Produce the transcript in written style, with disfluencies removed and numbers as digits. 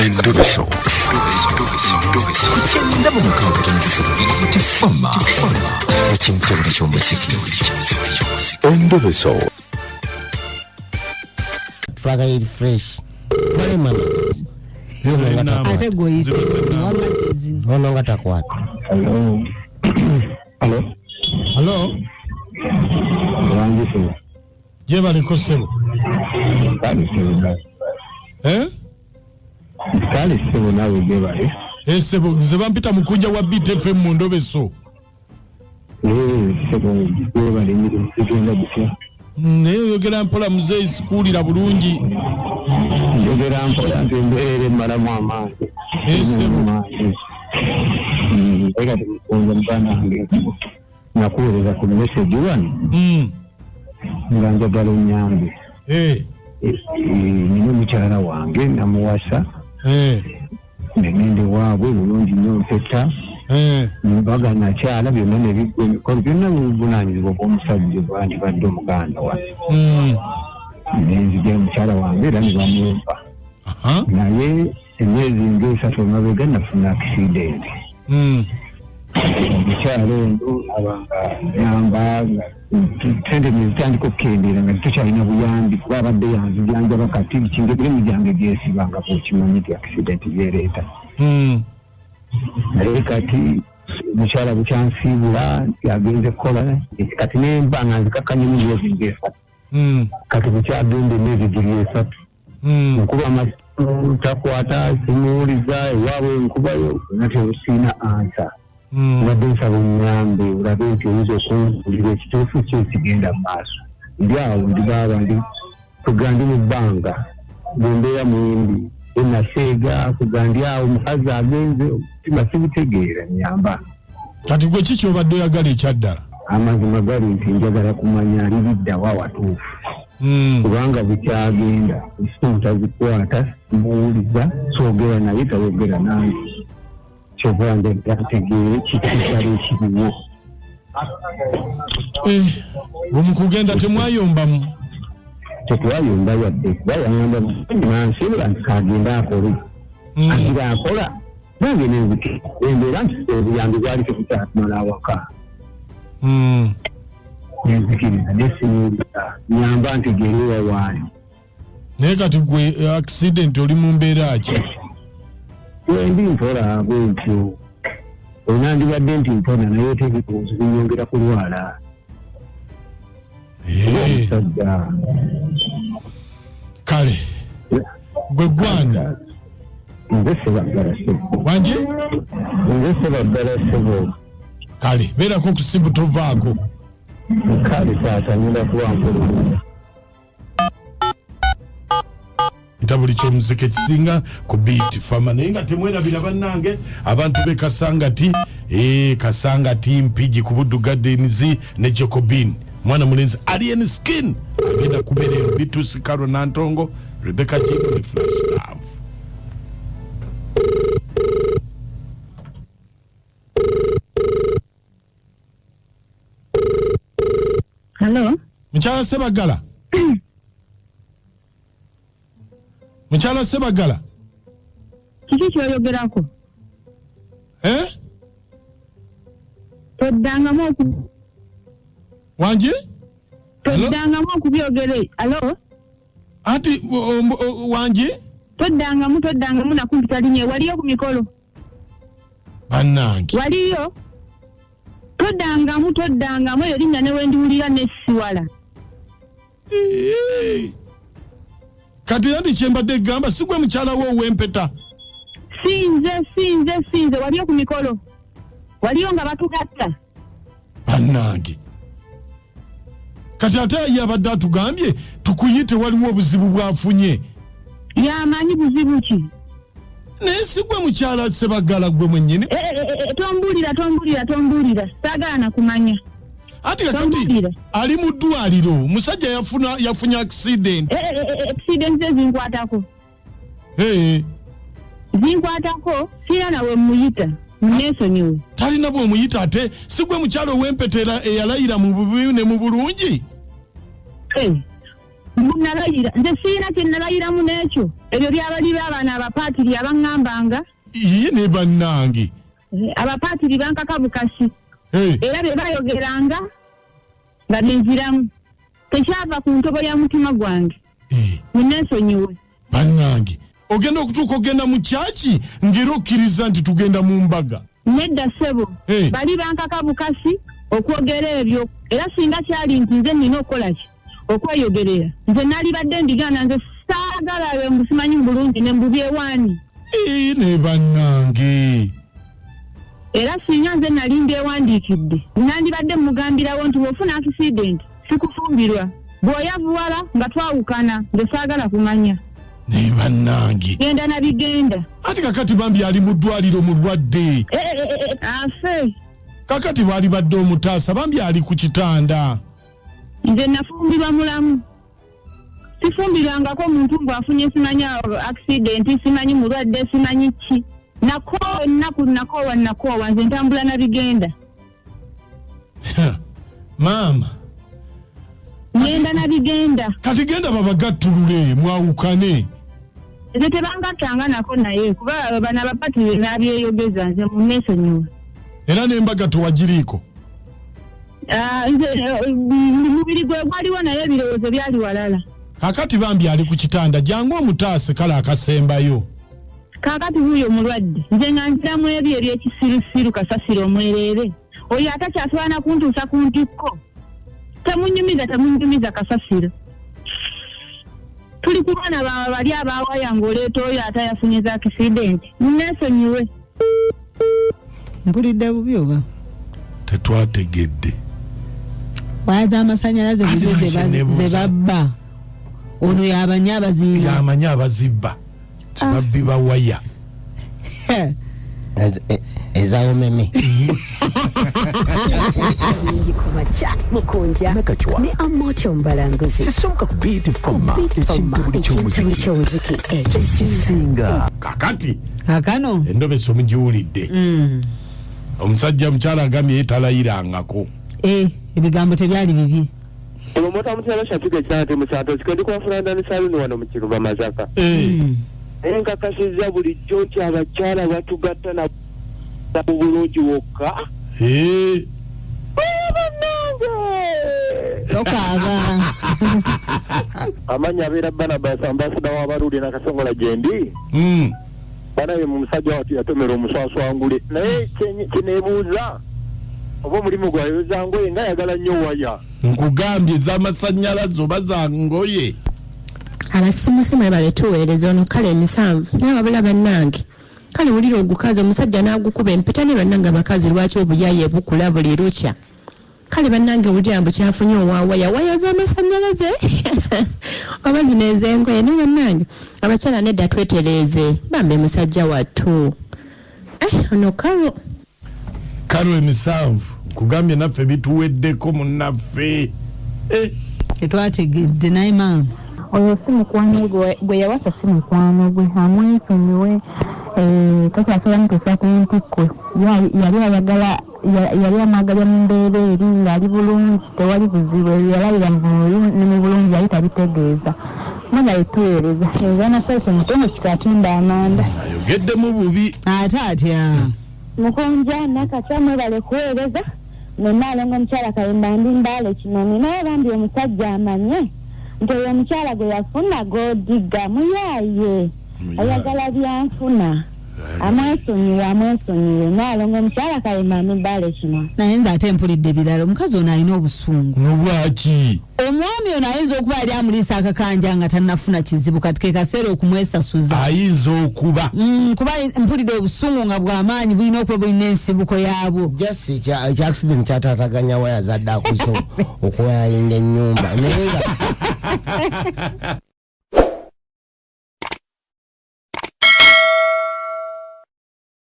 Endobeso. Kugenda mu mukaaga tifama ekintu eky'omuziki. Endobeso. Flaga it fresh. Wale mama. Ate goyise. Ono ngatakwata. Hello. Hello. Hello. Wangise. Je bali kosebo. Kali sebo. Kali sebo nawe je bali. Sebo nze bampita Mukunja wa BTFM mu Endobeso. Sebo je bali ndi kugenda busya. Yogera mpola muzeyi sikulira bulungi. Yogera mpola ndembere malamu amazi. Sebo. Ega tukonga mbana nakuweleza ku message wano. Nga njagala nyambe. Nino mukyala wange namuwasa. Nemende waabwe bulungi nnyo mpeta. Mbaga nakyala byonna nebigwa emikono byonna buvunanyizibwa bw'omusajja bwandi badde omuganda wano. Nenzija mukyala wange era ne bamumpa. Naye emyezi ng'esatu emabega nafuna accident. Mukyala ono abanga yamba tende nezitandika okukendera nga tukyalina buyambi kuba abadde yanzijanjaba kati kingegere mujjange gyesibanga kukimanyi ti accident yereeta. Naye kati mukyala bukyansiibula yagenze kukola kati nemba nga nzikakanya emyezi ng'esatu. Kati bukyagenda emyezi giri esatu. Nkuba amasimu takwata simuwuliza ewaabwe nkubayo nate siina ansa. Wadde nsaba onnyambe olabe nti oyinza okunvulira ekituufu ki ekigenda mu maaso. Ndi awo ndibaaba ndi kugandi mu bbanga bwembeera muyimbi enaseega kugandi awo mukazi agenze omutima sibutegeera nyamba. Kati gwe ki ky'obadde oyagala ekyaddala? Amazima gali nti njagala kumanya alibiddawa watuufu. Kubanga bukyagenda esimu tazikwata simuwuliza soogera naye tayogera nange. Kyovange gategeere kikyali ekiriwo. Bwemukugenda temwayombamu? Tetwayomba yadde bayamba nansibula nti kagenda akole. Agira akola nange nenzikira embeera nti obuyambi bwali tebukyatumala awaka. Nenzikiriza nesimuwuliza nyamba ntegeere wawaali. Naye kati gwe accident oli mu mbeera ki? Wendi mpola bwentyo onandibadde nti mpona naye tebibuuzi binyongera kulwala. Musajja kale gwe gwani nze sebaggala sebo wanje nze sebaggala sebo kale beerako kusibu tovaako kale taata ngenda kuwampulira buli ky'omuziki ekisinga ku beat fama naye nga temwerabira bannange abantu be Kasangati Kasangati Mpigi ku Bukedde ne Jacobin mwana mulenzi alien skin agenda kubeera Bitusi Karo Nantongo Rebecca Jibu ne Flash Love. Hello Mukyala Sebagala. Mukyala Sebagala. Kiki kyoyogerako? Toddangamu wanje? Toddangamu okubyogere. Alo? Ati wanje? Toddangamu nakumpita linye. Waliyo ku mikolo? Bannange. Waliyo? Toddangamu eyo linnya ne wendiwulira nesiwala. Kati yandi kyembadde gamba sigwe mukyala wo ow'empeta. Sinze waliyo ku mikolo. Waliyo nga batugatta. Bannange. Kati ate ye abadde atugambye tukuyite waliwo obuzibu bwafunye. Yamanyi buzibu ki? Naye sigwe mukyala Sebagala gwe mwennyini. Tombulira. Sagana kumanya. Ati kati ali mu ddwaliro musajja yafunye accident. Accident zinkwatako. Zinkwatako sira nawe muyita. Nesonyiwe. Talina bw'omuyita ate sigwe mukyalo ow'empetera eyalayira mu bubi ne mu bulungi. munalayira nze siina kyennalayira mu n'ekyo ebyo byabali baabana abapaatiri abaŋŋambanga ne bannange abapaatiri bankaka bukasi era bye bayogeranga nga benziramu tekyava ku ntobo ya mutima gwange muneesonyiwe bannange ogenda okutuuka ogenda mu kyaki ngera okkiriza nti tugenda mu mbaga nedda ssebo bali bankaka bukasi okwogera ebyo era singa kyali nti nze nina okukolaki okweyogerera nze nalibadde ndigaana nze saagala we mbusimanyi bulungi ne mbubyewaani ne bannange era singa nze nali mbyewandiikidde nandibadde mugambirawo nti bw'ofuna accident sikufumbirwa bw'oyavuwala nga twawukana nze saagala kumanya ne bannange genda na bigenda ati kakati bambi ali mu ddwaliro mulwadde afe kakati baali badde omutaasa bambi ali ku kitanda nze nafumbirwa mulamu sifumbirwangako omuntu ngw'afunye simanyi accident simanyi mulwadde simanyi ki nakoowa ennaku nakoowa nze ntambula na bigenda maama ngenda na bigenda kati genda babagattulule mwawukane nze tebangattanga nako naye kuba bano abapatire n'abyeyogeza nze muneesonyiwa era n'embaga tewagiriiko mubiri gwe gwaliwo naye ebirowoozo byali walala kakati bambi ali ku kitanda jangu omutaase kale akasembayo kakati huyo mulwadde nze nga nziramu ebyo ebyekisirusiru kasasiro omwereere oyo atakyatwana kuntuusa ku ntikko temunyumiza kasasiro tuli ku baana bawe bali abawaya ng'oleeta oyo atayafunye za accident muneesonyiwe mpulidde bubi oba tetwategedde waya z'amasanyalaze ze babba ono yamanyi abazibba babbi ba waya ezawomeme Mukunja ne amoto mbalanguzi sisonka ku beat fama ekintu buli ky'omuziki ekisinga kakati akano Endobeso mugiwulidde omusajja mukyala agambye yetalayirangako ebigambo tebyali bibi omota mutala shafiga kyate musato kikondi kwa Fernanda Saluni wano mu Kiruba Mazaka enkakasiza bulijjo nti abakyala batugatta na bulungi wokka tokaaba amanya abeera Barnabas ambasada w'abaruuli nakasongola gyendi banaye mu musajja wati yatomera omuswaswangule naye kineebuuza oba omulimu gwayo zangoye nga yagala nnyo waya nkugambye ez'amasannyalaze oba zangoye abasimusimu ebaletuweereza ono kale emisanvu naye wabula bannange kale wulira ogukazi omusajja n'agukuba empeta ne bannange abakazi lwaki obuyaye bukula buli lukya kale bannange wulira mbu kyafunye waya z'amasannyalaze oba zino ez'engoye ne bannange abakyala nedda twetereeze bambe musajja wattu ono karo emisanvu kugambye naffe bituweddeko munnaffe tetwategedde naye maama oyo si mukwano gwe yawasa si mukwano gwe amwesonyiwe takyasobola mutuusa ku Ntikko yali ayagala yali amwagalya mu mbeera eri ng'ali bulungi tewali buzibu yalayira mu bulungi yali tabitegeeza mwana yetuweereza enzana soife mutongo kikatimba amanda ayogeddemu bubi ate atya Mukunja nakacamwe bale kuweereza nenaalonga omukyala kayimba ndi mbaale kinomi naye bambi omusajja amanye nti oyo omukyala gwe yafuna g'odigga muyaye ayagala byanfuna amwesonyiwe naalonga omukyala kayimba ndi mbaale kino naye nze ate mpulidde birala omukazi ono alina obusungu lwaki omwami ono ayinza okuba yali amuliisa akakanja nga tannafuna kizibu kati ke kaseera okumwesasuza ayinza okuba kuba mpulidde obusungu nga bw'amaanyi bulina okuba bulina ensibuko yaabwo jasi accident kyataataganya waya zadde akuso okuwayalinga ennyumba naye